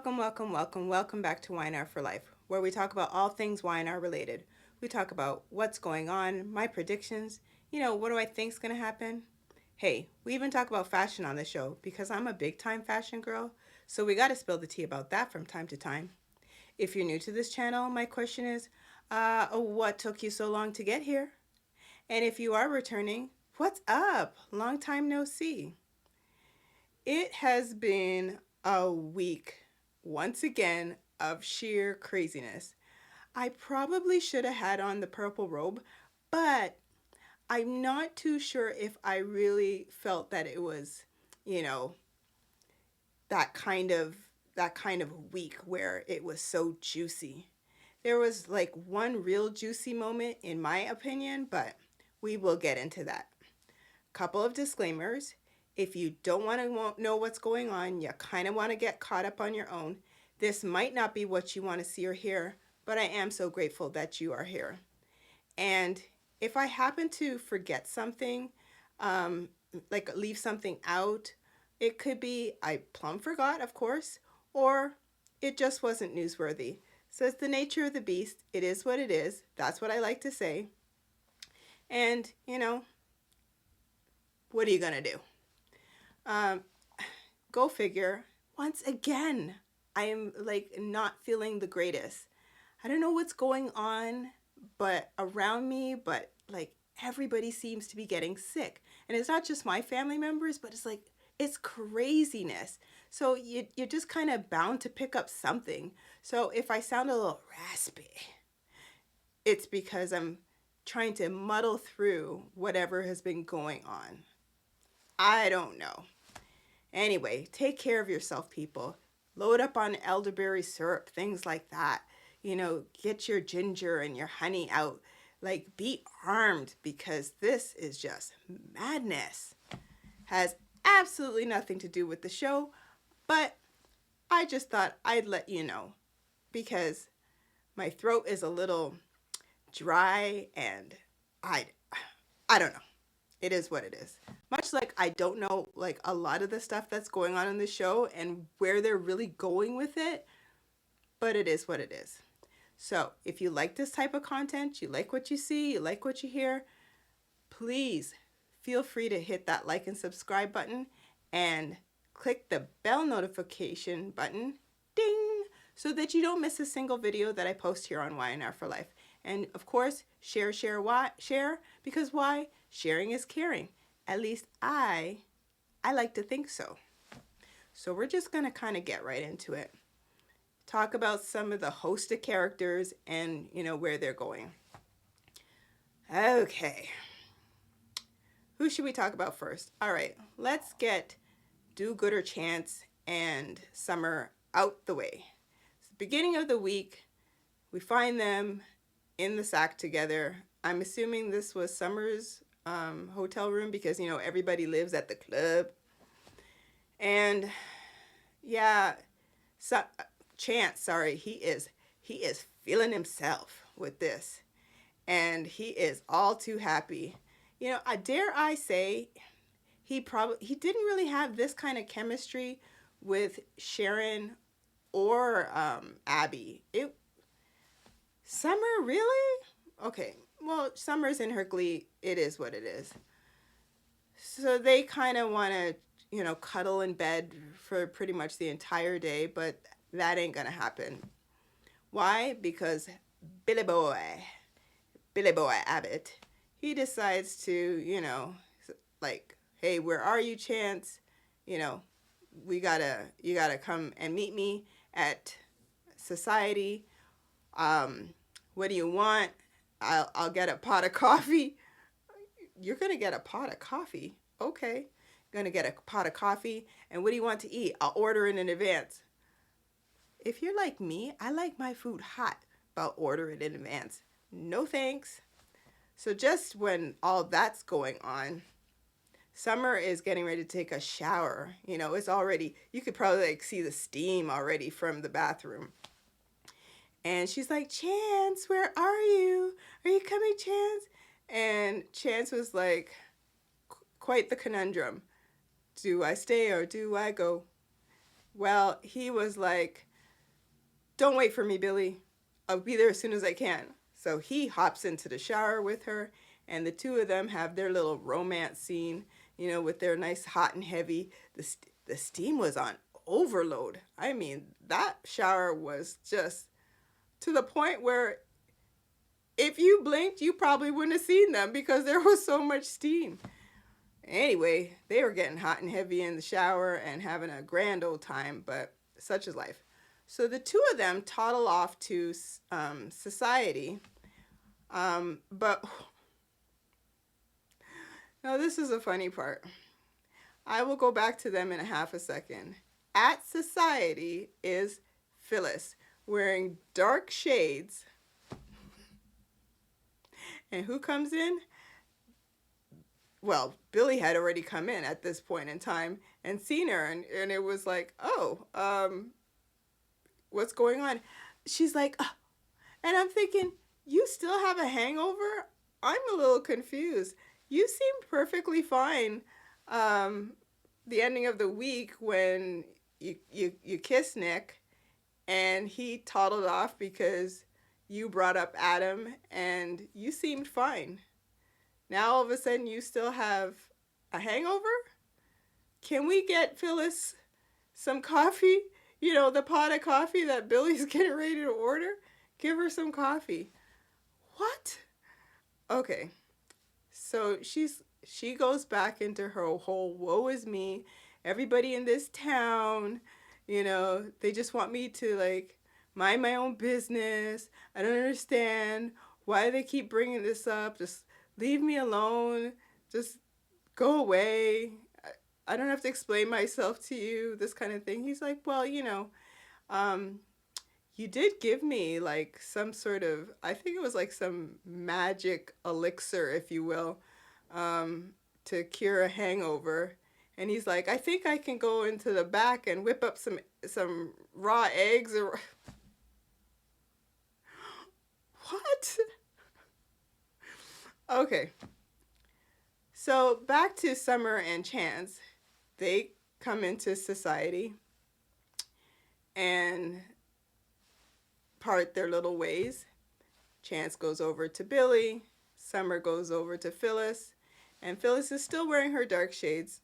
Welcome back to Y&R For Life, where we talk about all things Y&R related. We talk about what's going on, my predictions, what do I think's going to happen? Hey, we even talk about fashion on the show because I'm a big time fashion girl, so we got to spill the tea about that from time to time. If you're new to this channel, my question is, what took you so long to get here? And if you are returning, what's up? Long time no see. It has been a week, once again, of sheer craziness. I probably should have had on the purple robe, but I'm not too sure if I really felt that it was, you know, that kind of week where it was so juicy. There was like one real juicy moment in my opinion, but we will get into that. Couple of disclaimers. If you don't want to know what's going on, you kind of want to get caught up on your own, this might not be what you want to see or hear, but I am so grateful that you are here. And if I happen to forget something, like leave something out, it could be I plumb forgot, of course, or it just wasn't newsworthy. So it's the nature of the beast. It is what it is. That's what I like to say. And, what are you going to do? Go figure. Once again, I am like not feeling the greatest. I don't know what's going on, but around me, but like everybody seems to be getting sick. And it's not just my family members, but it's like, it's craziness. So you're just kind of bound to pick up something. So if I sound a little raspy, it's because I'm trying to muddle through whatever has been going on. I don't know. Anyway, take care of yourself, people. Load up on elderberry syrup, things like that. Get your ginger and your honey out. Like, be armed because this is just madness. Has absolutely nothing to do with the show, but I just thought I'd let you know because my throat is a little dry and I don't know. It is what it is. Much like I don't know like a lot of the stuff that's going on in the show and where they're really going with it, but it is what it is. So if you like this type of content, you like what you see, you like what you hear, please feel free to hit that like and subscribe button and click the bell notification button, ding, so that you don't miss a single video that I post here on Y&R For Life. And of course, share, because why? Sharing is caring. At least I like to think so. So we're just going to kind of get right into it. Talk about some of the host of characters and, where they're going. Okay. Who should we talk about first? All right, let's get Do-Gooder Chance and Summer out the way. It's the beginning of the week. We find them in the sack together. I'm assuming this was Summer's hotel room because, everybody lives at the club. And yeah, Chance, he is feeling himself with this. And he is all too happy. I dare I say he didn't really have this kind of chemistry with Sharon or Abby. Summer, really? Okay, well, Summer's in her glee. It is what it is. So they kind of want to, cuddle in bed for pretty much the entire day, but that ain't gonna happen. Why? Because Billy Boy Abbott, he decides to, like, hey, where are you, Chance? You gotta come and meet me at society. What do you want? I'll get a pot of coffee. You're gonna get a pot of coffee? Okay. Gonna get a pot of coffee. And what do you want to eat? I'll order it in advance. If you're like me, I like my food hot, but I'll order it in advance. No thanks. So just when all that's going on, Summer is getting ready to take a shower. It's already, you could probably see the steam already from the bathroom. And she's like, Chance, where are you? Are you coming, Chance? And Chance was like, quite the conundrum. Do I stay or do I go? Well, he was like, Don't wait for me, Billy. I'll be there as soon as I can. So he hops into the shower with her, and the two of them have their little romance scene, with their nice hot and heavy. The steam was on overload. I mean, that shower was just to the point where if you blinked, you probably wouldn't have seen them because there was so much steam. Anyway, they were getting hot and heavy in the shower and having a grand old time, but such is life. So the two of them toddle off to society. But now this is a funny part. I will go back to them in a half a second. At society is Phyllis wearing dark shades. And who comes in? Well, Billy had already come in at this point in time and seen her, and it was like, oh, what's going on? She's like, oh. And I'm thinking, you still have a hangover? I'm a little confused. You seemed perfectly fine the ending of the week when you kissed Nick and he toddled off because you brought up Adam and you seemed fine. Now all of a sudden you still have a hangover? Can we get Phyllis some coffee? The pot of coffee that Billy's getting ready to order? Give her some coffee. What? Okay. So she goes back into her whole woe is me. Everybody in this town, they just want me to mind my own business. I don't understand why they keep bringing this up. Just leave me alone. Just go away. I don't have to explain myself to you, this kind of thing. He's like, well, you did give me some sort of, I think it was some magic elixir, if you will, to cure a hangover. And he's like, I think I can go into the back and whip up some raw eggs or what? Okay. So back to Summer and Chance. They come into society and part their little ways. Chance goes over to Billy. Summer goes over to Phyllis. And Phyllis is still wearing her dark shades.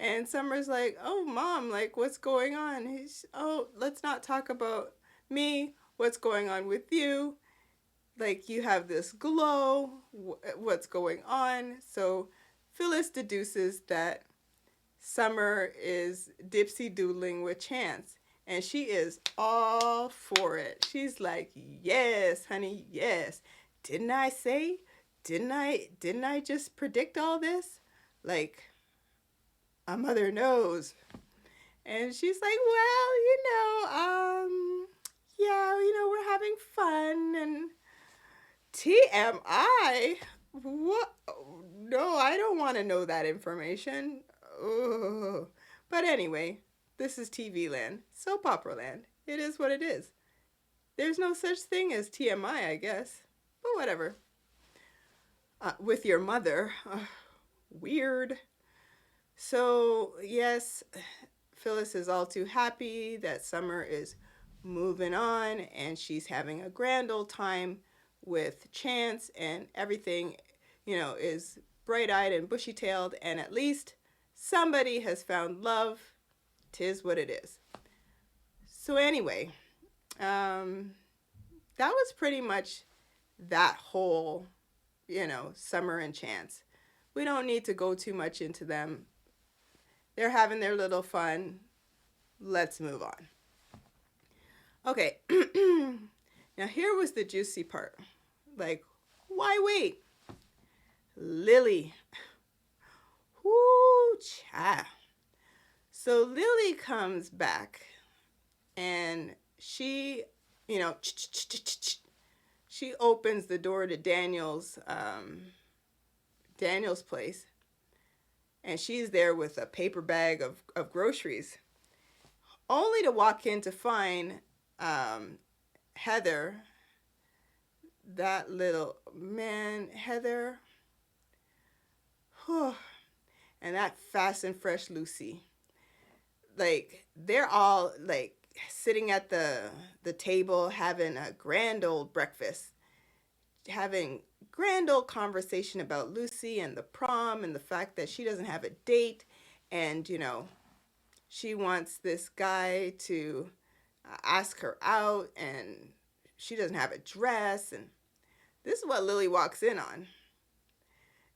And Summer's like, oh, Mom, what's going on? Let's not talk about me. What's going on with you? You have this glow. What's going on? So Phyllis deduces that Summer is dipsy doodling with Chance. And she is all for it. She's like, yes, honey, yes. Didn't I say? Didn't I just predict all this? A mother knows. And she's like, well, yeah, we're having fun. And TMI? What? No, I don't want to know that information. Ugh. But anyway, this is TV land, soap opera land. It is what it is. There's no such thing as TMI, I guess. But whatever. With your mother. Weird. So, yes, Phyllis is all too happy that Summer is moving on and she's having a grand old time with Chance and everything, is bright-eyed and bushy-tailed, and at least somebody has found love. 'Tis what it is. So anyway, that was pretty much that whole, Summer and Chance. We don't need to go too much into them. They're having their little fun. Let's move on. Okay. Now here was the juicy part. Why wait? Lily. Whoo, cha. So Lily comes back and she, she opens the door to Daniel's place. And she's there with a paper bag of groceries, only to walk in to find Heather, that little man, Heather, and that fast and fresh Lucy. They're all sitting at the table having a grand old breakfast, having grand old conversation about Lucy and the prom and the fact that she doesn't have a date, and she wants this guy to ask her out, and she doesn't have a dress. And this is what Lily walks in on.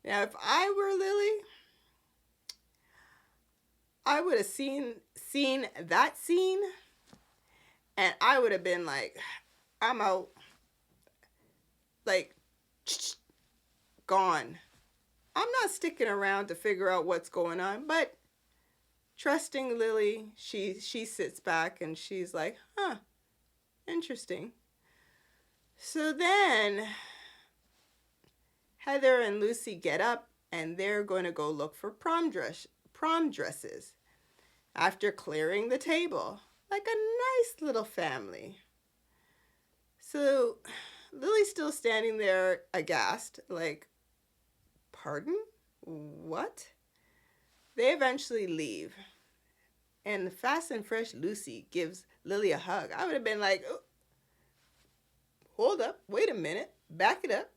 Now, if I were Lily, I would have seen that scene, and I would have been like, I'm out, like, gone. I'm not sticking around to figure out what's going on. But trusting Lily, she sits back and she's like, huh, interesting. So then Heather and Lucy get up and they're going to go look for prom dresses after clearing the table, like a nice little family. So Lily's still standing there aghast, like, pardon? What? They eventually leave. And the fast and fresh Lucy gives Lily a hug. I would have been like, oh, hold up, wait a minute, back it up.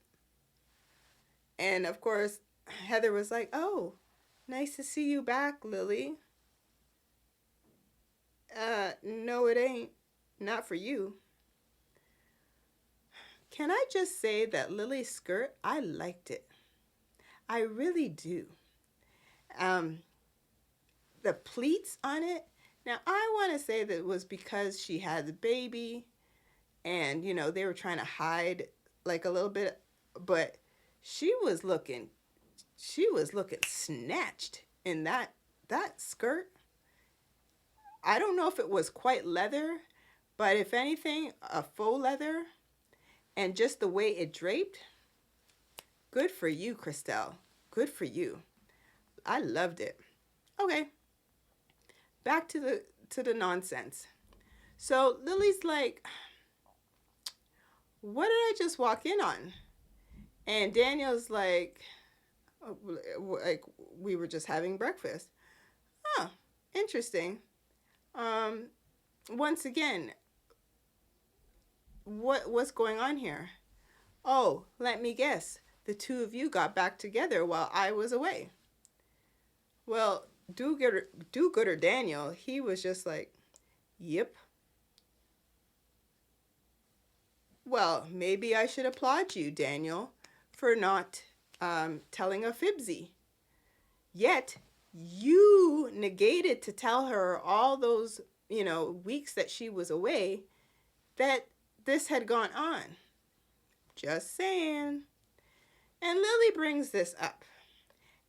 And of course, Heather was like, oh, nice to see you back, Lily. No, it ain't. Not for you. Can I just say that Lily's skirt, I liked it. I really do. The pleats on it. Now, I want to say that it was because she had the baby and, they were trying to hide like a little bit, but she was looking snatched in that skirt. I don't know if it was quite leather, but if anything, a faux leather, and just the way it draped. Good for you, Christelle. Good for you. I loved it. Okay. Back to the nonsense. So Lily's like, what did I just walk in on? And Daniel's like we were just having breakfast. Huh, interesting. Once again, what's going on here? Oh, let me guess. The two of you got back together while I was away. Well, do-gooder Daniel, he was just like, yep. Well, maybe I should applaud you, Daniel, for not telling a fibsy. Yet, you negated to tell her all those, weeks that she was away that this had gone on. Just saying. And Lily brings this up,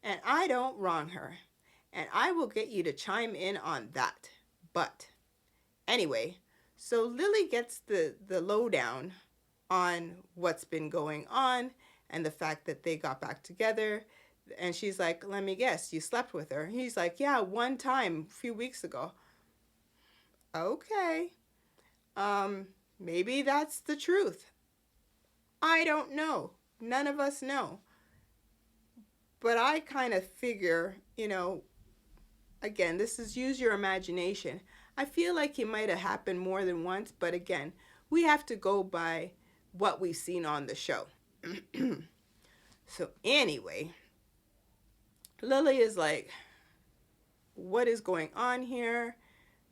and I don't wrong her, and I will get you to chime in on that. But anyway, so Lily gets the lowdown on what's been going on and the fact that they got back together. And she's like, let me guess, you slept with her? He's like, yeah, one time a few weeks ago. Okay. Maybe that's the truth. I don't know. None of us know. But I kind of figure, again, this is use your imagination. I feel like it might have happened more than once, but again, we have to go by what we've seen on the show. So anyway, Lily is like, what is going on here?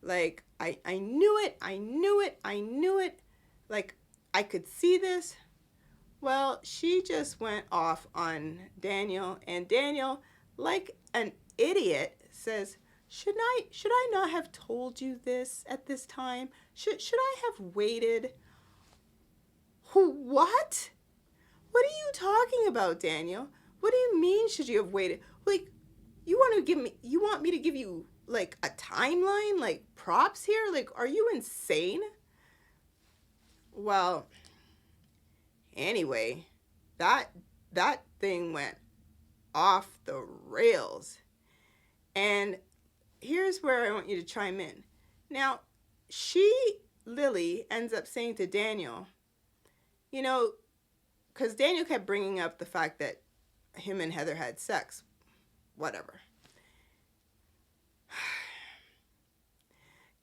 Like, I knew it. Like, I could see this. Well, she just went off on Daniel, and Daniel, like an idiot, says, should I not have told you this at this time? Should I have waited? What? What are you talking about, Daniel? What do you mean should you have waited? Like, you want me to give you like a timeline, like props here? Like, are you insane? Well, anyway, that thing went off the rails. And here's where I want you to chime in. Now, Lily, ends up saying to Daniel, because Daniel kept bringing up the fact that him and Heather had sex. Whatever.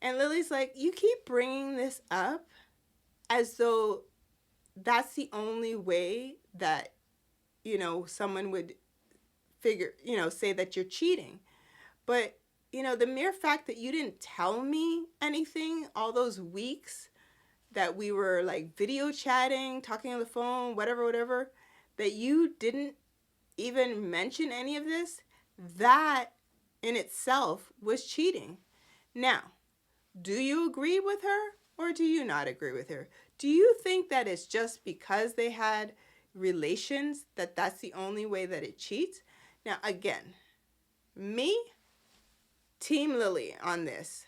And Lily's like, you keep bringing this up as though that's the only way that, someone would say that you're cheating. But, the mere fact that you didn't tell me anything all those weeks that we were like video chatting, talking on the phone, whatever, that you didn't even mention any of this, that in itself was cheating. Now, do you agree with her or do you not agree with her? Do you think that it's just because they had relations that that's the only way that it cheats? Now, again, me, Team Lily on this.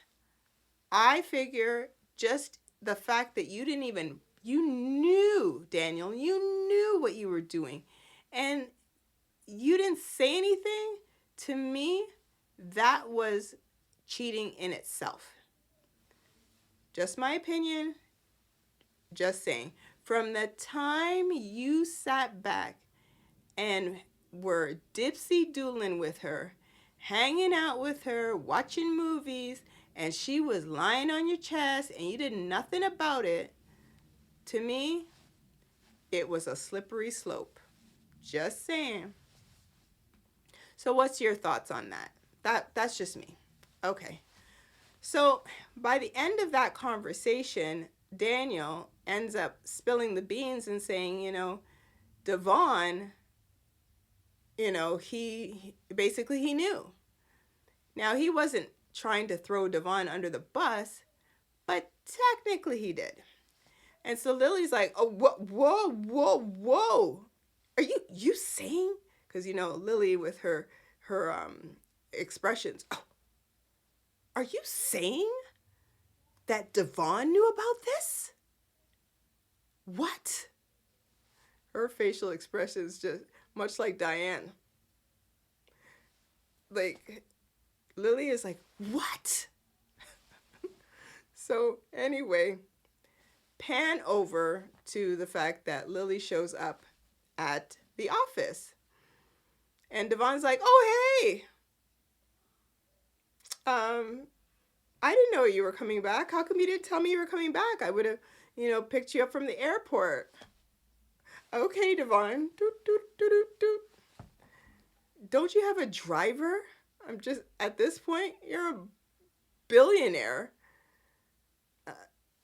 I figure just the fact that you knew, Daniel, you knew what you were doing, and you didn't say anything, to me, that was cheating in itself. Just my opinion, just saying. From the time you sat back and were dipsy-doodling with her, hanging out with her, watching movies, and she was lying on your chest and you did nothing about it, to me, it was a slippery slope. Just saying. So what's your thoughts on that? That's just me. Okay. So by the end of that conversation, Daniel ends up spilling the beans and saying, Devon, he basically he knew. Now, he wasn't trying to throw Devon under the bus, but technically he did. And so Lily's like, oh, whoa. Are you saying? Because, Lily with her expressions. Oh, are you saying that Devon knew about this? What? Her facial expressions just much like Diane. Like, Lily is like, what? So anyway, pan over to the fact that Lily shows up at the office. And Devon's like, oh, hey. I didn't know you were coming back. How come you didn't tell me you were coming back? I would have, picked you up from the airport. Okay, Devon. Don't you have a driver? I'm just, at this point, you're a billionaire.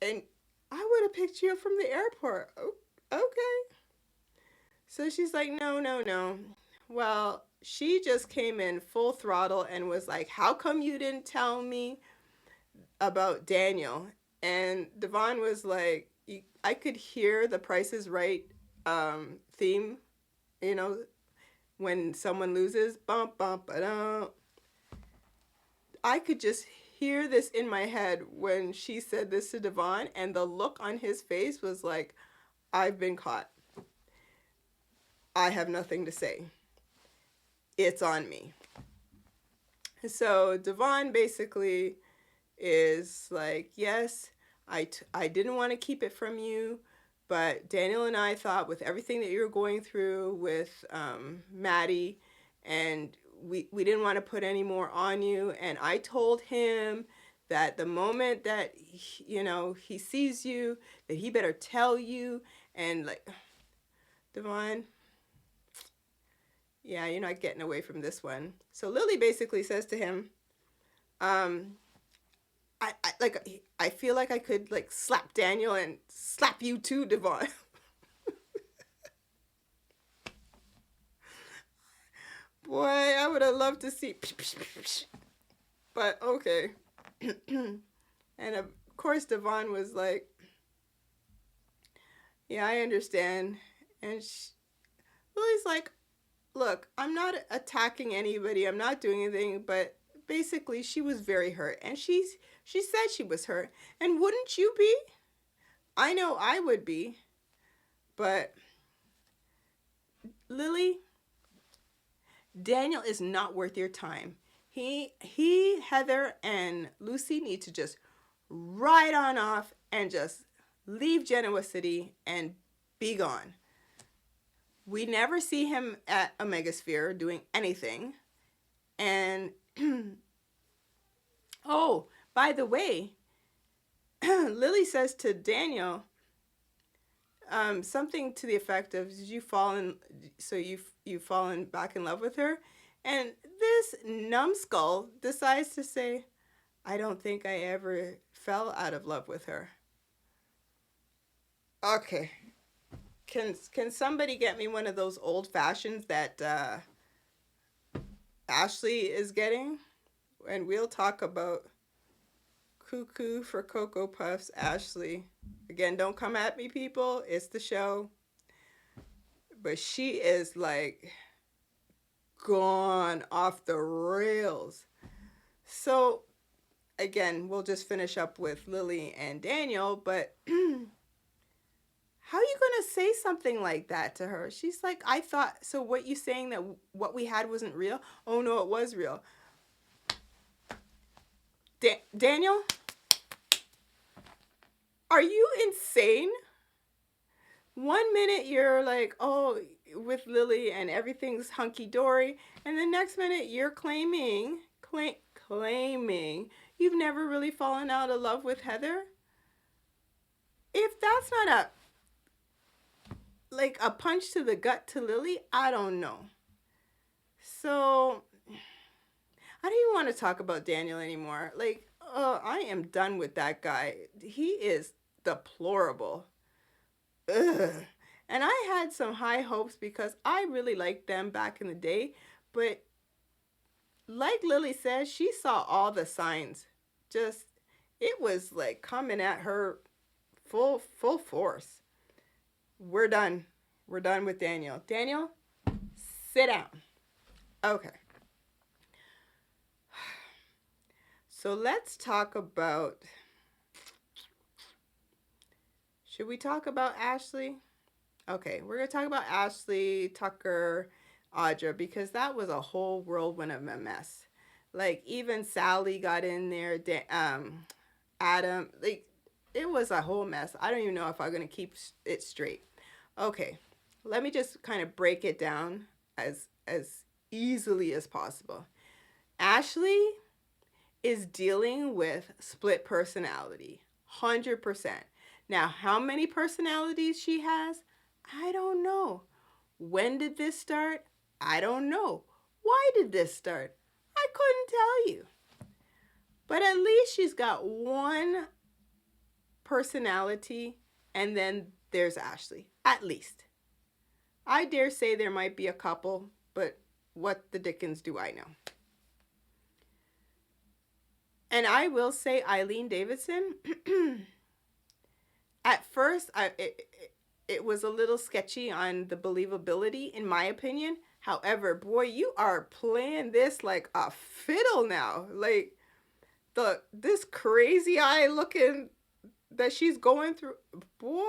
And I would have picked you up from the airport. Oh, okay. So she's like, no. Well, she just came in full throttle and was like, how come you didn't tell me about Daniel? And Devon was like, I could hear the Price is Right theme, when someone loses, bump, bump, ba-dum. I could just hear this in my head when she said this to Devon, and the look on his face was like, I've been caught. I have nothing to say. It's on me. So Devon basically is like, yes, I didn't want to keep it from you, but Daniel and I thought with everything that you were going through with Maddie, and we didn't want to put any more on you. And I told him that the moment that, he sees you, that he better tell you. And like, Devon, yeah, you're not getting away from this one. So Lily basically says to him, I feel like I could like slap Daniel and slap you too, Devon. Boy, I would have loved to see. But okay. And of course, Devon was like, yeah, I understand. And Lily's like, look, I'm not attacking anybody. I'm not doing anything. But basically, she was very hurt. And she said she was hurt. And wouldn't you be? I know I would be. But Lily, Daniel is not worth your time. He, Heather, and Lucy need to just ride on off and just leave Genoa City and be gone. We never see him at Omegasphere doing anything. And, oh, by the way, Lily says to Daniel, something to the effect of, "Did you fall in? So you've fallen back in love with her?" And this numbskull decides to say, "I don't think I ever fell out of love with her." Okay, can somebody get me one of those old fashions that Ashley is getting? And we'll talk about Cuckoo for Cocoa Puffs, Ashley. Again, don't come at me, people. It's the show. But she is like gone off the rails. So, again, we'll just finish up with Lily and Daniel. But how are you going to say something like that to her? She's like, "I thought, so what you saying that what we had wasn't real?" "Oh, no, it was real." Daniel, are you insane? One minute you're like, "Oh, with Lily and everything's hunky dory," and the next minute you're claiming you've never really fallen out of love with Heather. If that's not a punch to the gut to Lily, I don't know. So I don't even want to talk about Daniel anymore. Like, I am done with that guy. He is deplorable. Ugh. And I had some high hopes because I really liked them back in the day. But like Lily says, she saw all the signs. Just, it was like coming at her full force. We're done. We're done with Daniel. Daniel, sit down. Okay. So let's talk about. Should we talk about Ashley? Okay, we're going to talk about Ashley, Tucker, Audra, because that was a whole whirlwind of a mess. Like, even Sally got in there, Adam, like, it was a whole mess. I don't even know if I'm going to keep it straight. Okay, let me just kind of break it down as easily as possible. Ashley is dealing with split personality, 100%. Now, how many personalities she has, I don't know. When did this start? I don't know. Why did this start? I couldn't tell you. But at least she's got one personality, and then there's Ashley. At least. I dare say there might be a couple, but what the dickens do I know? And I will say Eileen Davidson, at first, it was a little sketchy on the believability, in my opinion. However, boy, you are playing this like a fiddle now. Like, this crazy eye looking that she's going through, boy.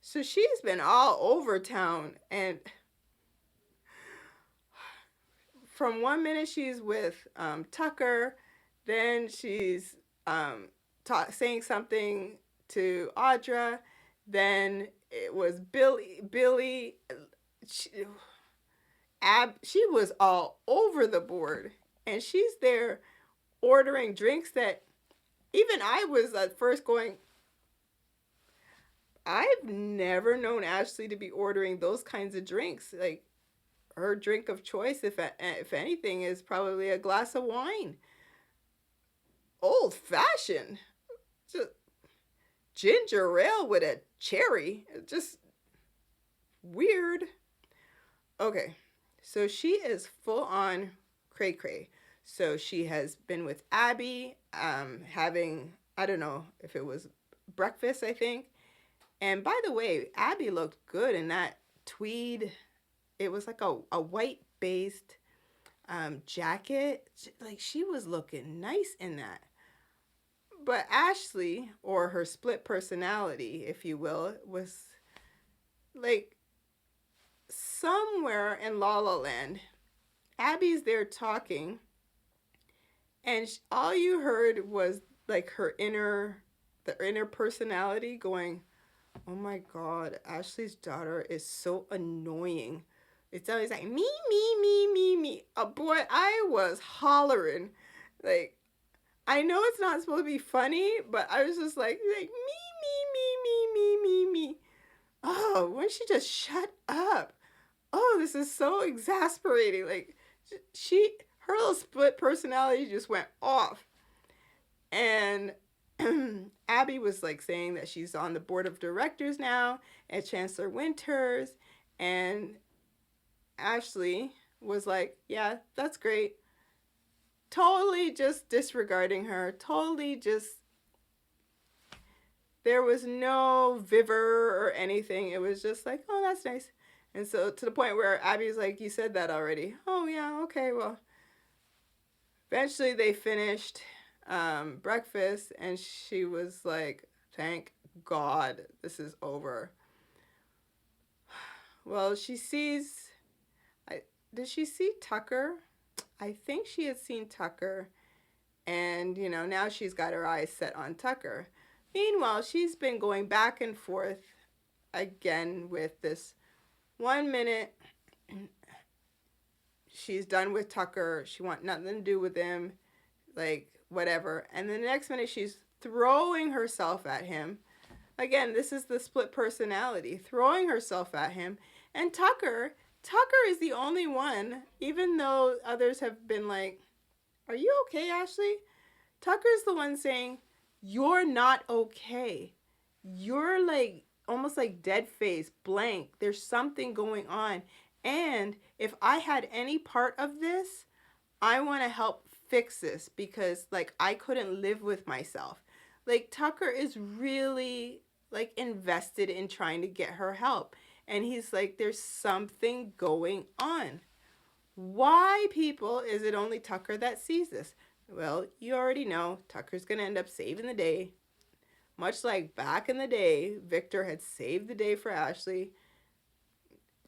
So she's been all over town, and from one minute she's with Tucker, then she's saying something to Audra, then it was Billy. She was all over the board, and she's there ordering drinks that even I was at first going, I've never known Ashley to be ordering those kinds of drinks. Like, her drink of choice, if anything, is probably a glass of wine. Old fashioned. Just ginger ale with a cherry. Just weird. Okay, so she is full on cray cray. So she has been with Abby, having, I don't know if it was breakfast, I think. And by the way, Abby looked good in that tweed. It was like a white based jacket. Like, she was looking nice in that. But Ashley, or her split personality, if you will, was like somewhere in La La Land. Abby's there talking, and all you heard was like the inner personality going, "Oh my God, Ashley's daughter is so annoying. It's always like, me. Oh boy, I was hollering. Like, I know it's not supposed to be funny, but I was just like me. Oh, why don't she just shut up? Oh, this is so exasperating. Like her little split personality just went off. And Abby was like saying that she's on the board of directors now at Chancellor Winters, and Ashley was like, "Yeah, that's great." Totally just disregarding her. Totally just there was no viver or anything. It was just like, "Oh, that's nice." And so to the point where Abby's like, "You said that already." "Oh, yeah, okay, well." Eventually they finished breakfast, and she was like, "Thank God this is over." Well, she sees. Did she see Tucker? I think she had seen Tucker, and now she's got her eyes set on Tucker. Meanwhile, she's been going back and forth again with this 1 minute. She's done with Tucker. She wants nothing to do with him, like whatever. And the next minute, she's throwing herself at him. Again, this is the split personality, throwing herself at him. And Tucker is the only one, even though others have been like, "Are you okay, Ashley?" Tucker's the one saying, "You're not okay. You're like almost like dead face, blank. There's something going on. And if I had any part of this, I want to help fix this because like I couldn't live with myself." Like Tucker is really like invested in trying to get her help. And he's like, "There's something going on. Why, people, is it only Tucker that sees this?" Well, you already know Tucker's going to end up saving the day. Much like back in the day, Victor had saved the day for Ashley.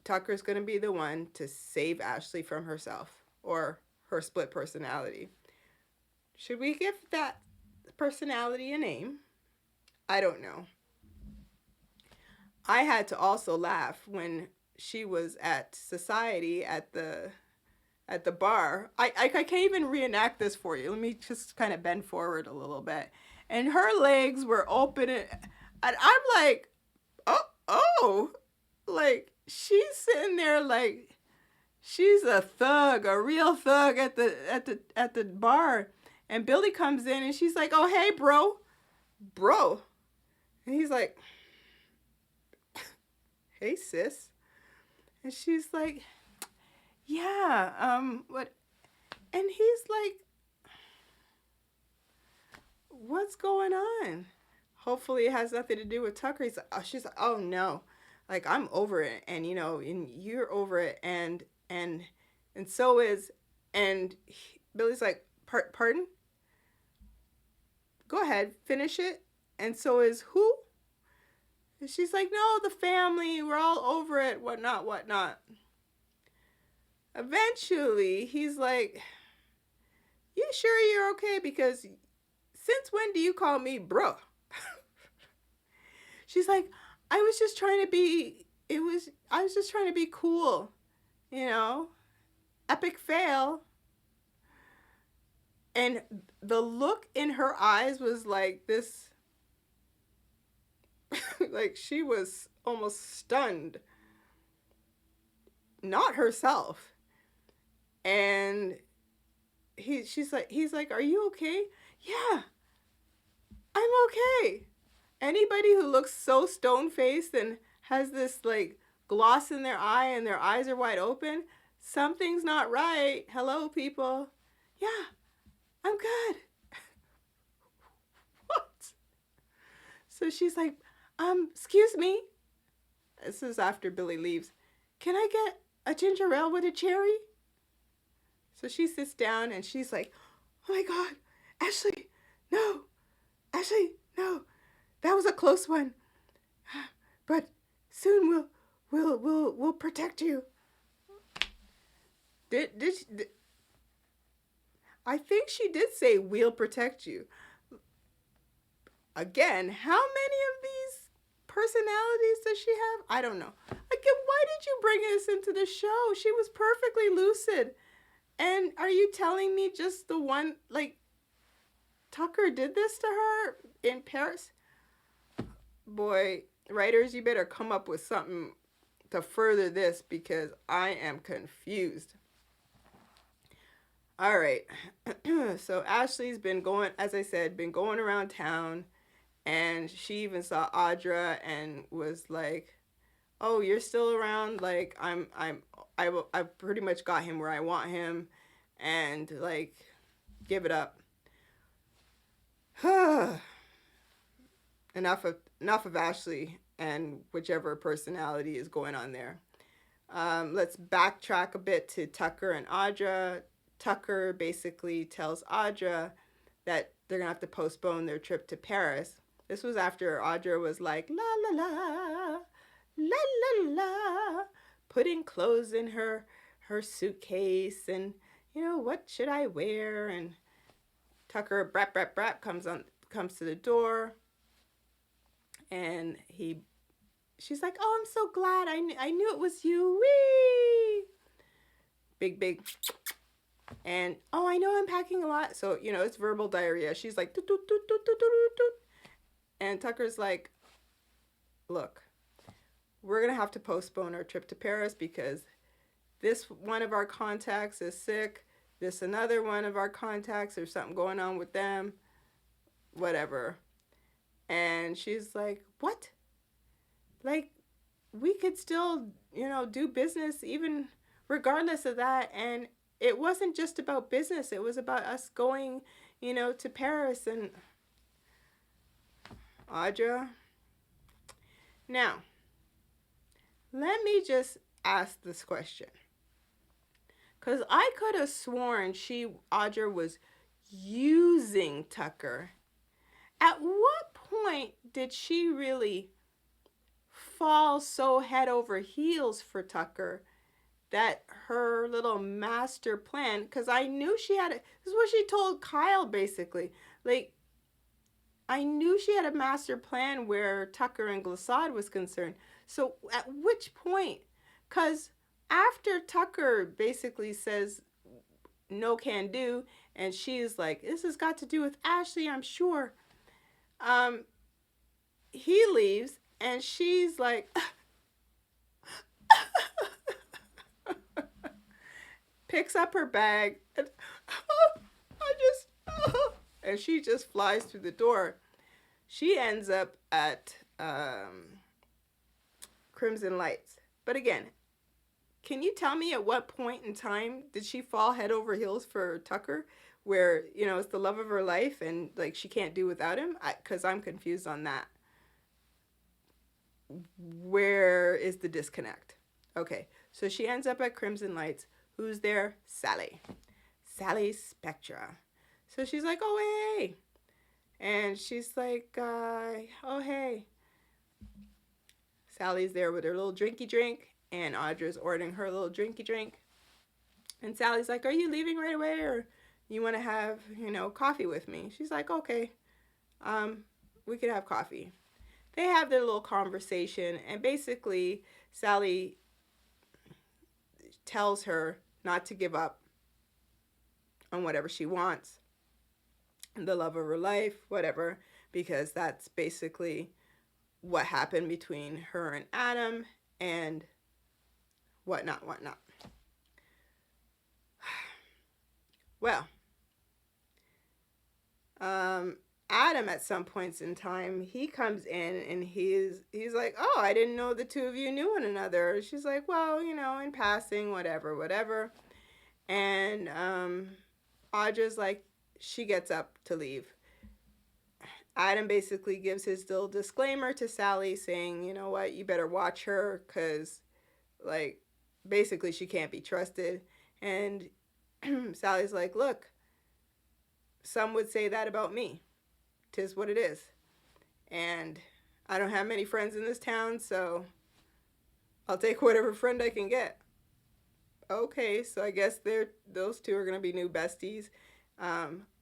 Tucker's going to be the one to save Ashley from herself or her split personality. Should we give that personality a name? I don't know. I had to also laugh when she was at society at the bar. I can't even reenact this for you. Let me just kind of bend forward a little bit. And her legs were open, and I'm like, oh, like she's sitting there like she's a thug, a real thug at the bar. And Billy comes in and she's like, "Oh, hey, bro." And he's like, "Hey, sis." And she's like, "Yeah, what?" And he's like, "What's going on?" Hopefully it has nothing to do with Tucker. She's like, "Oh no, like I'm over it, and and you're over it, and so is." And Billy's like, "Pardon? Go ahead, finish it." "And so is who?" And she's like, "No, the family. We're all over it. Whatnot." Eventually, he's like, "You sure you're okay? Because since when do you call me bro?" She's like, I was just trying to be cool, you know? Epic fail." And the look in her eyes was like this, like she was almost stunned. Not herself. And he's like, "Are you okay?" "Yeah, I'm okay." Anybody who looks so stone-faced and has this like gloss in their eye and their eyes are wide open, something's not right. Hello, people. "Yeah, I'm good." What? So she's like, "Excuse me." This is after Billy leaves. "Can I get a ginger ale with a cherry?" So she sits down and she's like, "Oh my God, Ashley, no, Ashley, no. That was a close one. But soon we'll protect you." Did I think she did say "we'll protect you." Again, how many of these personalities does she have? I don't know. Again, why did you bring us into the show? She was perfectly lucid. And are you telling me just the one, like, Tucker did this to her in Paris. Boy, writers, you better come up with something to further this because I am confused. All right. So Ashley's been going, as I said, been going around town, and she even saw Audra and was like, "Oh, you're still around? Like I've pretty much got him where I want him, and like, give it up." enough of Ashley and whichever personality is going on there. Let's backtrack a bit to Tucker and Audra. Tucker basically tells Audra that they're gonna have to postpone their trip to Paris. This was after Audra was like la la la la la la, putting clothes in her suitcase, and what should I wear? And Tucker brat comes to the door, and she's like, "Oh, I'm so glad. I knew it was you." Wee! Big. And, "Oh, I know I'm packing a lot." So, it's verbal diarrhea. She's like, doot, doot, doot, doot, doot, doot, doot. And Tucker's like, "Look, we're going to have to postpone our trip to Paris because this one of our contacts is sick. This another one of our contacts, there's something going on with them. Whatever." And she's like, "What? Like, we could still, do business even regardless of that." And it wasn't just about business. It was about us going, to Paris. And Audra. Now, let me just ask this question. Because I could have sworn Audra was using Tucker. At what point did she really fall so head over heels for Tucker that her little master plan, because I knew she had this is what she told Kyle basically, like, I knew she had a master plan where Tucker and Glissade was concerned. So at which point, because after Tucker basically says no can do, and she's like, "This has got to do with Ashley, I'm sure," he leaves, and she's like picks up her bag and and she just flies through the door. She ends up at Crimson Lights. But again, can you tell me at what point in time did she fall head over heels for Tucker, where it's the love of her life and like she can't do without him? Because I'm confused on that. Where is the disconnect? Okay, so she ends up at Crimson Lights. Who's there? Sally Spectra. So she's like, "Oh, hey." And she's like, "Oh, hey." Sally's there with her little drinky drink, and Audra's ordering her little drinky drink. And Sally's like, "Are you leaving right away, or you want to have, coffee with me?" She's like, "Okay, we could have coffee." They have their little conversation, and basically Sally tells her not to give up on whatever she wants, the love of her life, whatever, because that's basically what happened between her and Adam and whatnot. Well, Adam at some points in time, he comes in and he's like, "Oh, I didn't know the two of you knew one another." She's like, "Well, in passing, whatever." And Audra's like, she gets up to leave. Adam basically gives his little disclaimer to Sally saying, "You know what, you better watch her because, like, basically she can't be trusted." And Sally's like, "Look, some would say that about me. 'Tis what it is. And I don't have many friends in this town, so I'll take whatever friend I can get." Okay, so I guess those two are going to be new besties.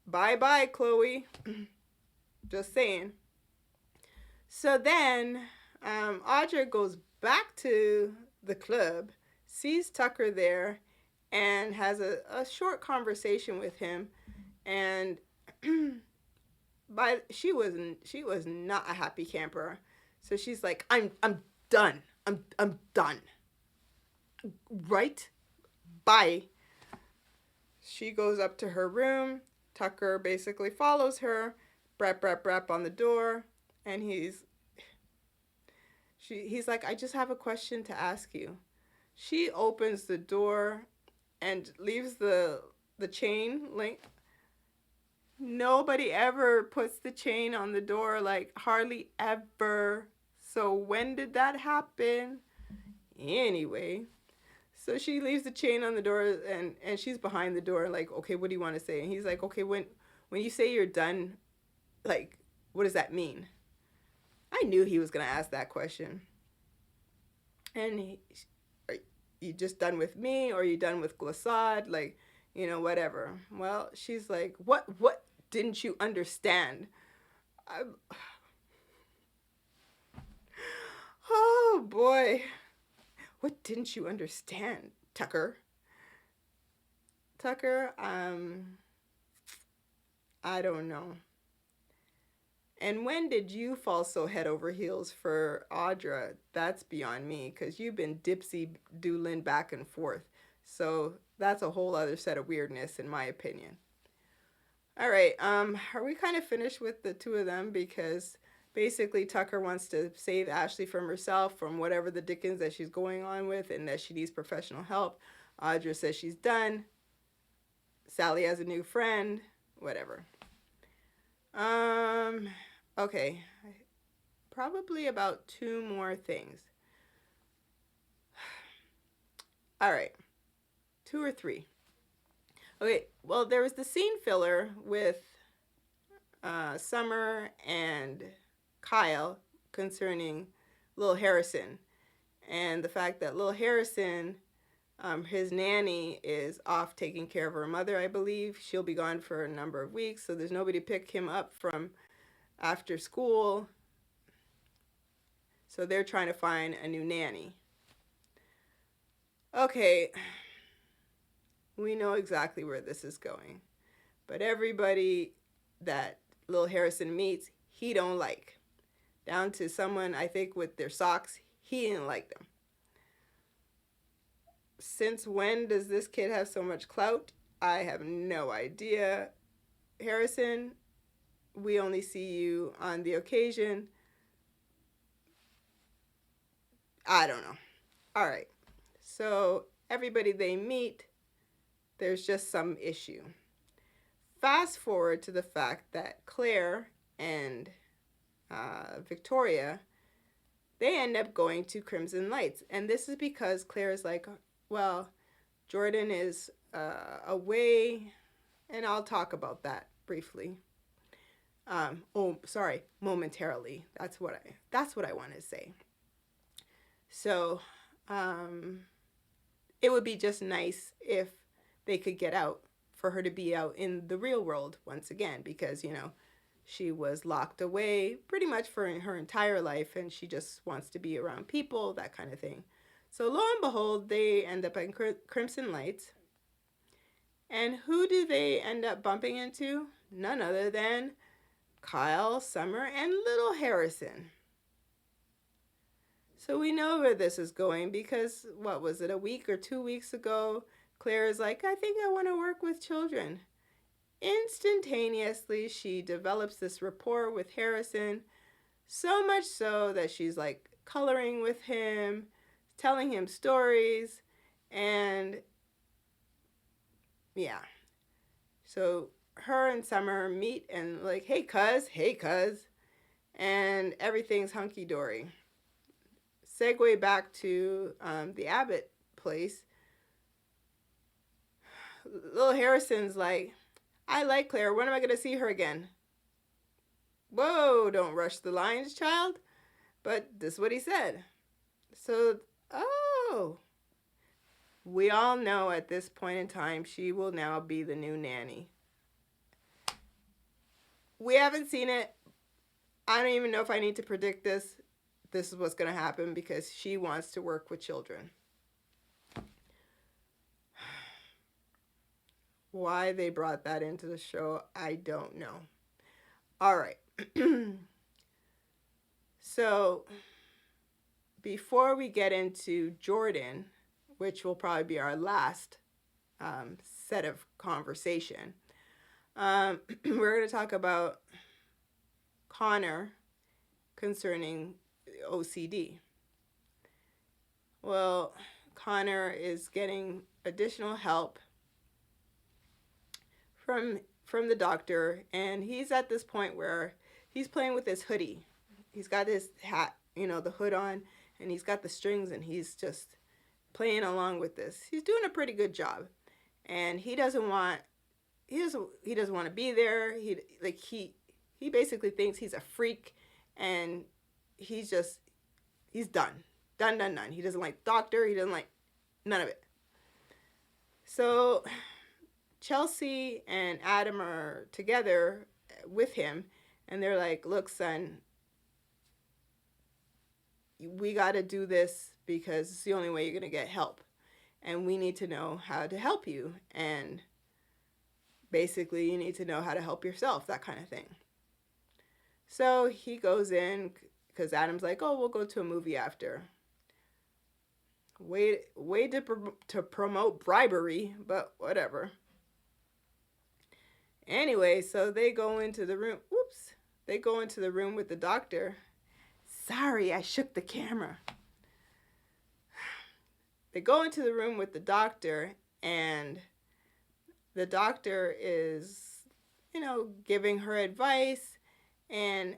Bye-bye, Chloe. Just saying. So then Audra goes back to the club, sees Tucker there, and has a short conversation with him. And but she was not a happy camper. So she's like, I'm done. I'm done. Right? Bye. She goes up to her room. Tucker basically follows her. Brap brap brap on the door, and he's like, I just have a question to ask you. She opens the door and leaves the chain link. Nobody ever puts the chain on the door, like hardly ever. So when did that happen? Anyway, so she leaves the chain on the door, and she's behind the door, like, okay, what do you want to say? And he's like, okay, when you say you're done, like, what does that mean? I knew he was gonna ask that question. And are you just done with me, or are you done with Glissade? Like, whatever. Well, she's like, what didn't you understand? I, oh boy, what didn't you understand, Tucker? Tucker, I don't know. And when did you fall so head over heels for Audra? That's beyond me, because you've been dipsy doodling back and forth. So that's a whole other set of weirdness, in my opinion. All right, are we kind of finished with the two of them? Because basically Tucker wants to save Ashley from herself, from whatever the dickens that she's going on with, and that she needs professional help. Audra says she's done. Sally has a new friend. Whatever. Okay. Probably about two more things. All right. Two or three. Okay, well, there was the scene filler with Summer and Kyle concerning Lil Harrison, and the fact that Lil Harrison, his nanny, is off taking care of her mother, I believe. She'll be gone for a number of weeks, so there's nobody to pick him up from after school. So they're trying to find a new nanny. Okay, we know exactly where this is going. But everybody that Lil Harrison meets, he don't like. Down to someone, I think, with their socks, he didn't like them. Since when does this kid have so much clout? I have no idea. Harrison, we only see you on the occasion. I don't know. All right. So everybody they meet, there's just some issue. Fast forward to the fact that Claire and Victoria, they end up going to Crimson Lights. And this is because Claire is like, well, Jordan is away, and I'll talk about that briefly. Momentarily. That's what I want to say. So, it would be just nice if they could get out, for her to be out in the real world once again, because, she was locked away pretty much for her entire life, and she just wants to be around people, that kind of thing. So lo and behold, they end up in Crimson Lights. And who do they end up bumping into? None other than Kyle, Summer, and little Harrison. So we know where this is going, because, what was it, a week or 2 weeks ago, Claire is like, I think I want to work with children. Instantaneously, she develops this rapport with Harrison, so much so that she's like coloring with him, telling him stories, and yeah. So her and Summer meet and like, hey cuz, and everything's hunky-dory. Segue back to the Abbott place. Little Harrison's like, I like Claire. When am I going to see her again? Whoa, don't rush the lines, child. But this is what he said. So, we all know at this point in time, she will now be the new nanny. We haven't seen it. I don't even know if I need to predict this. This is what's going to happen, because she wants to work with children. Why they brought that into the show, I don't know. All right. So before we get into Jordan, which will probably be our last set of conversation, we're going to talk about Connor concerning OCD. Well, Connor is getting additional help from the doctor, and he's at this point where he's playing with his hoodie. He's got his hat, the hood on, and he's got the strings, and he's just playing along with this. He's doing a pretty good job, and he doesn't want to be there. He basically thinks he's a freak, and he's done. Done. He doesn't like doctor. He doesn't like none of it. So Chelsea and Adam are together with him, and they're like, look, son, we got to do this because it's the only way you're going to get help. And we need to know how to help you. And basically, you need to know how to help yourself, that kind of thing. So he goes in because Adam's like, oh, we'll go to a movie after. Way to promote bribery, but whatever. Anyway, so they go into the room. Whoops. They go into the room with the doctor. Sorry, I shook the camera. They go into the room with the doctor, and the doctor is, giving her advice, and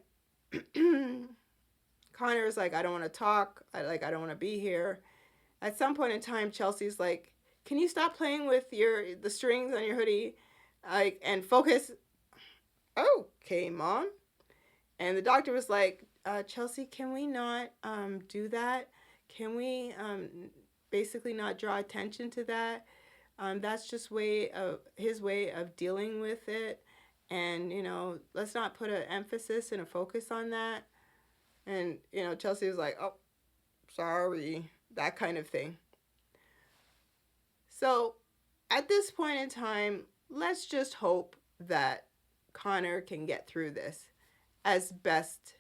Connor is like, I don't want to talk. I don't want to be here. At some point in time, Chelsea's like, can you stop playing with the strings on your hoodie, and focus? Okay, Mom. And the doctor was like, Chelsea, can we not do that? Can we basically not draw attention to that? That's just his way of dealing with it. And, let's not put an emphasis and a focus on that. And, Chelsea was like, oh, sorry, that kind of thing. So at this point in time, let's just hope that Connor can get through this as best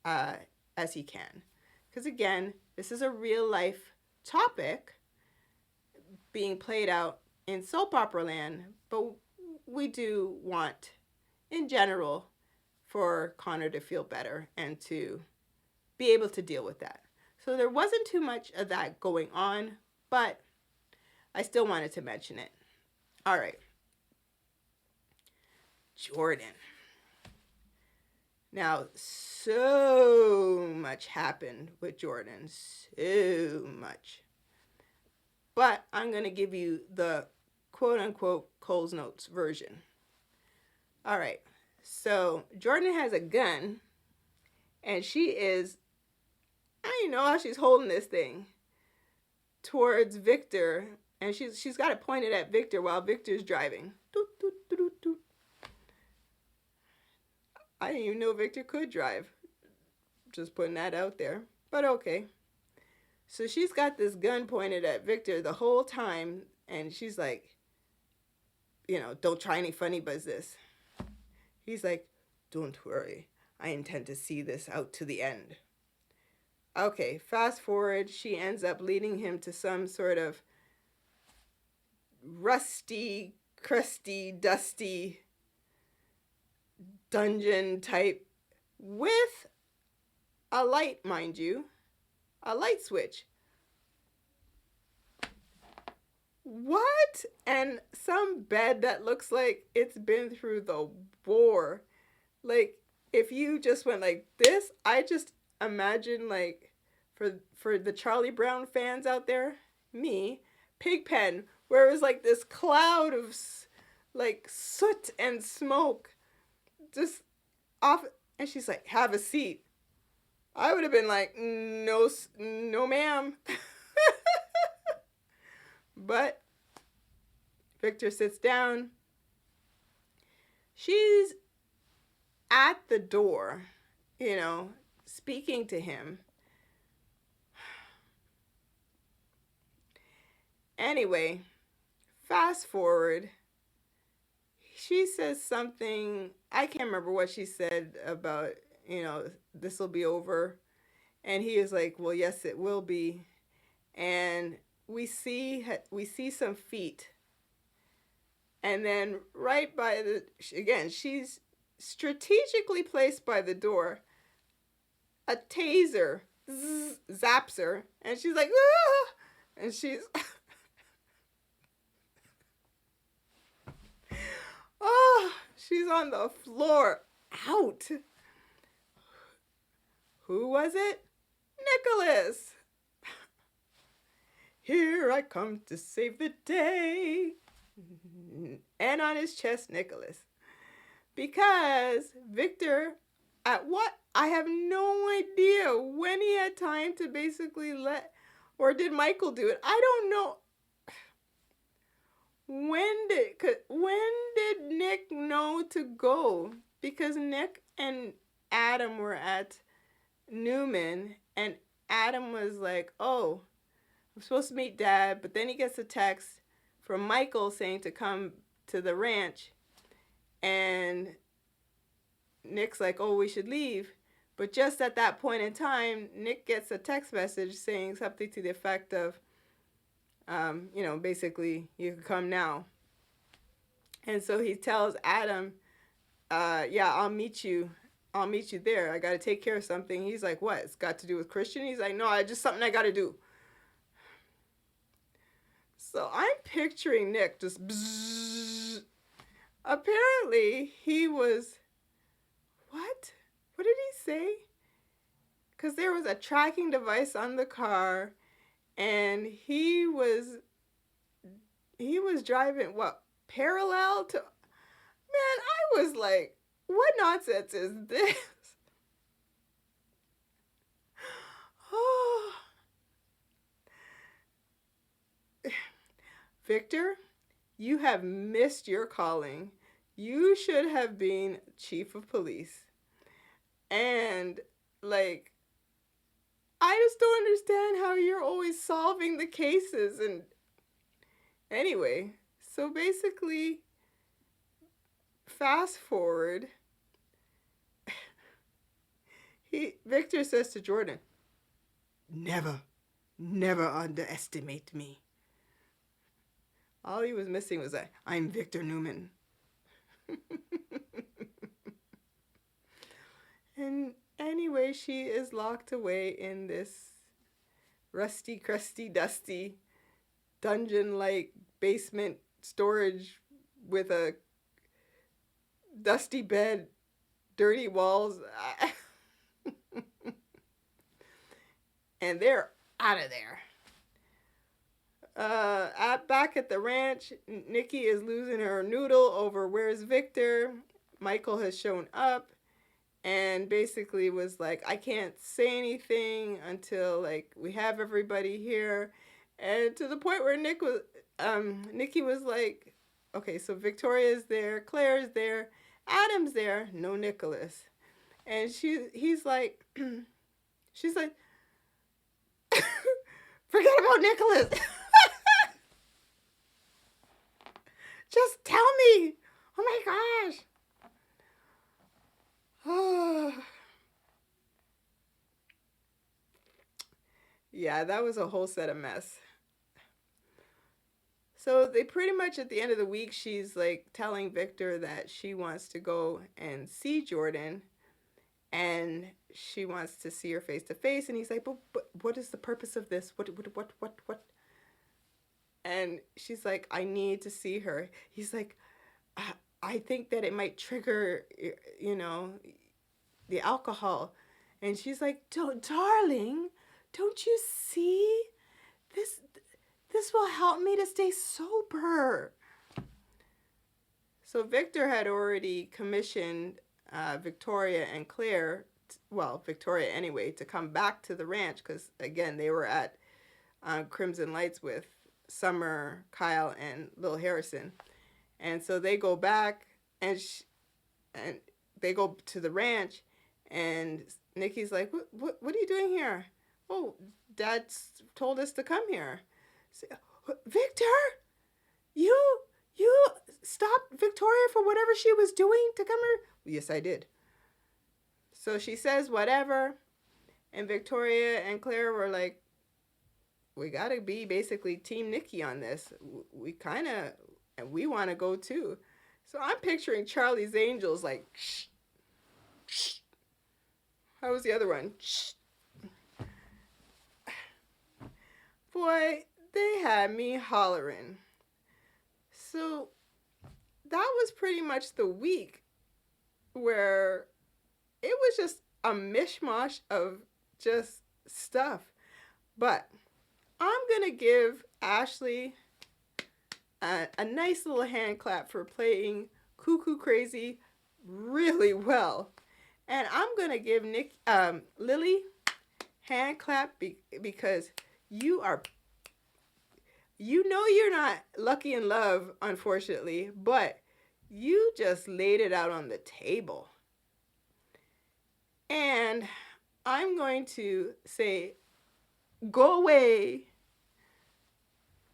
as he can. Because again, this is a real life topic being played out in soap opera land, but we do want, in general, for Connor to feel better and to be able to deal with that. So there wasn't too much of that going on, but I still wanted to mention it. All right. Jordan. Now, so much happened with Jordan. So much. But I'm going to give you the quote-unquote Cole's Notes version. All right. So Jordan has a gun, and she is, I don't know how she's holding this thing towards Victor, and she's got it pointed at Victor while Victor's driving. Doot, doot, doot, doot, doot. I didn't even know Victor could drive. Just putting that out there. But okay. So she's got this gun pointed at Victor the whole time, and she's like, don't try any funny business. He's like, don't worry. I intend to see this out to the end. Okay, fast forward. She ends up leading him to some sort of rusty, crusty, dusty dungeon type with a light, mind you, a light switch. What? And some bed that looks like it's been through the war. Like, if you just went like this, I just imagine, like, for the Charlie Brown fans out there, me, Pigpen, where it was like this cloud of like soot and smoke just off, and she's like, have a seat. I would have been like, no ma'am. But Victor sits down. She's at the door, speaking to him. Anyway, fast forward. She says something, I can't remember what she said about, this will be over. And he is like, well, yes, it will be. And we see some feet. And then right by again, she's strategically placed by the door. A taser zaps her, and she's like, ah! And she's, oh, she's on the floor, out. Who was it? Nicholas. Here I come to save the day. And on his chest, Nicholas. Because Victor, at what? I have no idea when he had time to basically or did Michael do it? I don't know. When did Nick know to go? Because Nick and Adam were at Newman, and Adam was like, oh, I'm supposed to meet Dad, but then he gets a text from Michael saying to come to the ranch, and Nick's like, oh, we should leave. But just at that point in time, Nick gets a text message saying something to the effect of, basically, you can come now. And so he tells Adam, yeah, I'll meet you there. I got to take care of something. He's like, what? It's got to do with Christian? He's like, no, just something I got to do. So I'm picturing Nick just bzzz. Apparently he was, what? What did he say? Because there was a tracking device on the car, and he was driving, what, parallel to, man, I was like, what nonsense is this? Oh. Victor, you have missed your calling. You should have been chief of police. And, like, I just don't understand how you're always solving the cases. And anyway, so basically, fast forward, Victor says to Jordan, never underestimate me. All he was missing was that I'm Victor Newman. And anyway, she is locked away in this rusty, crusty, dusty, dungeon-like basement storage with a dusty bed, dirty walls. And they're out of there. Back at the ranch, Nikki is losing her noodle over where's Victor. Michael has shown up and basically was like, I can't say anything until like we have everybody here. And to the point where Nikki was like, okay, so Victoria's there, Claire's there, Adam's there, no Nicholas. And he's like, she's like, forget about Nicholas. Just tell me. Oh my gosh. Oh. Yeah, that was a whole set of mess. So they pretty much at the end of the week, she's like telling Victor that she wants to go and see Jordan, and she wants to see her face to face. And he's like, but what is the purpose of this? What? And she's like, I need to see her. He's like, I think that it might trigger, the alcohol. And she's like, darling, don't you see? This will help me to stay sober. So Victor had already commissioned Victoria and Claire, Victoria anyway, to come back to the ranch because, again, they were at Crimson Lights with Summer, Kyle, and Lil Harrison. And so they go back and they go to the ranch, and Nikki's like, what are you doing here? Oh, Dad told us to come here. So, Victor, you stopped Victoria for whatever she was doing to come here? Yes, I did. So she says whatever, and Victoria and Claire were like, we gotta be basically Team Nikki on this. We kind of, and we want to go too. So I'm picturing Charlie's Angels like, shh, shh. How was the other one? Shh. Boy, they had me hollering. So that was pretty much the week where it was just a mishmash of just stuff. But I'm going to give Ashley a nice little hand clap for playing Cuckoo Crazy really well. And I'm going to give Lily hand clap because you are, you know, you're not lucky in love, unfortunately, but you just laid it out on the table. And I'm going to say, go away.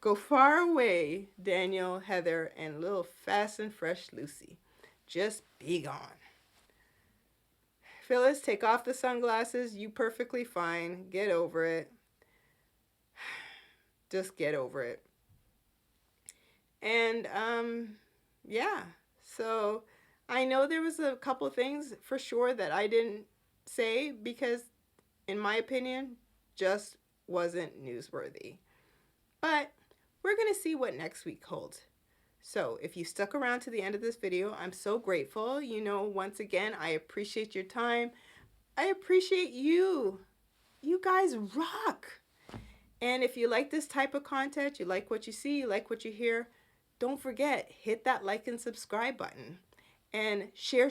Go far away, Daniel, Heather, and little fast and fresh Lucy. Just be gone. Phyllis, take off the sunglasses. You perfectly fine. Get over it. Just get over it. And, yeah. So I know there was a couple of things for sure that I didn't say because, in my opinion, just wasn't newsworthy. But we're going to see what next week holds. So if you stuck around to the end of this video, I'm so grateful. You know, once again, I appreciate your time. I appreciate you. You guys rock. And if you like this type of content, you like what you see, you like what you hear, don't forget, hit that like and subscribe button. And share,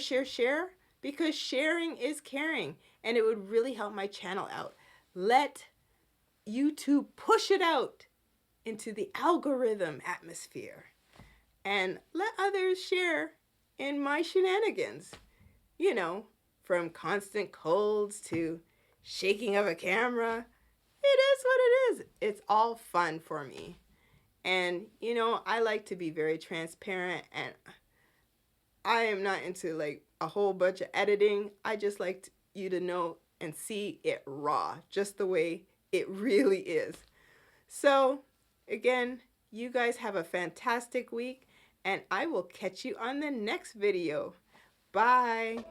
because sharing is caring. And it would really help my channel out. Let YouTube push it out into the algorithm atmosphere and let others share in my shenanigans. You know, from constant colds to shaking of a camera. It is what it is. It's all fun for me. And, you know, I like to be very transparent, and I am not into like a whole bunch of editing. I just like you to know and see it raw, just the way it really is. So, again, you guys have a fantastic week, and I will catch you on the next video. Bye.